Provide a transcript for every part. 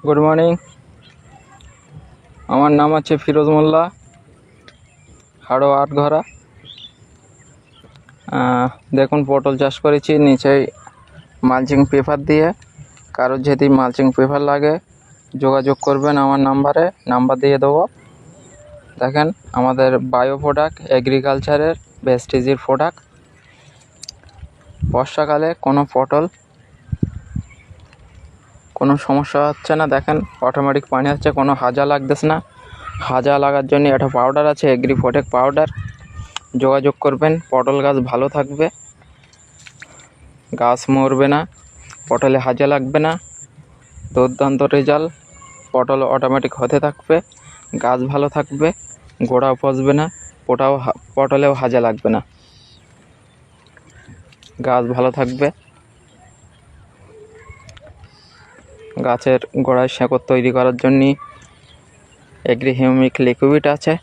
Good morning. আমার নাম হচ্ছে ফিরোজ মোল্লা, হাড়ো আটঘরা। দেখুন পটল চাষ করেছি নিচে মালচিং পেপার দিয়ে। কারোর যদি মালচিং পেপার লাগে যোগাযোগ করবেন আমার নাম্বার দিয়ে দেবো। দেখেন আমাদের বায়ো প্রোডাক্ট, এগ্রিকালচারের ভেস্টিজের প্রোডাক্ট। বর্ষাকালে কোনো সমস্যা হচ্ছে না। দেখেন অটোমেটিক পানি হচ্ছে, কোনো হাজা লাগতেছে না। হাজা লাগার জন্য একটা পাউডার আছে, এগ্রি প্রোটেক্ট পাউডার। যোগাযোগ করবেন, পটল গাছ ভালো থাকবে, গাছ মরবে না, পটলে হাজা লাগবে না। দুর্দান্ত রেজাল্ট, পটল অটোমেটিক হতে থাকবে, গাছ ভালো থাকবে, গোড়াও পচবে না, পটলেও হাজা লাগবে না, গাছ ভালো থাকবে। গাছের গোড়ায় শেকড় তৈরি করার জন্য এগ্রি হিউমিক লিকুইড আছে।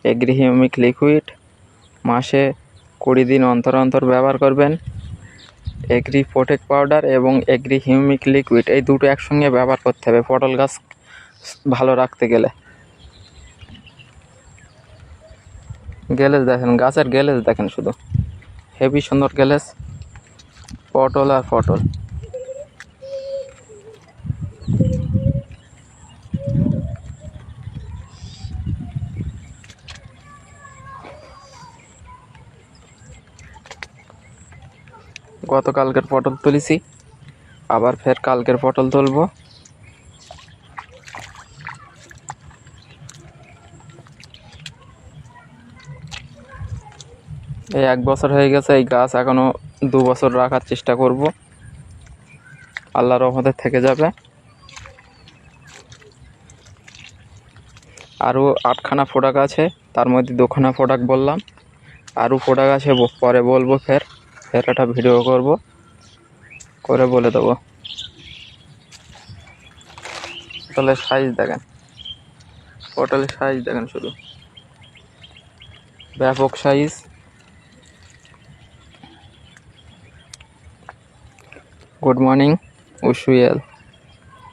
এগ্রি হিউমিক লিকুইড মাসে 20 দিন অন্তর অন্তর ব্যবহার করবেন। এগ্রি প্রোটেক্ট পাউডার এবং এগ্রি হিউমিক লিকুইড এই দুটো একসঙ্গে ব্যবহার করতে হবে পটল গাছ ভালো রাখতে গেলে। গ্যালেজ দেখেন, গাছের গ্যালেজ দেখেন, শুধু হেভি সুন্দর গ্যালেজ, পটল আর পটল। গতকালকের পটল তুলেছি, আবার ফের কালকের পটল তুলবো। এই 1 বছর হয়ে গেছে, এই গাছ এখনো 2 বছর রাখার চেষ্টা করব, আল্লাহর রহমতে থেকে যাবে। আরও 8খানা প্রোডাক্ট আছে, তার মধ্যে 2খানা প্রোডাক্ট বললাম, আরও প্রোডাক্ট আছে পরে বলবো। ফের একটা ভিডিও করে বলে দেবো। পটলের সাইজ দেখেন, শুধু ব্যাপক সাইজ। Good morning উশুয়েল।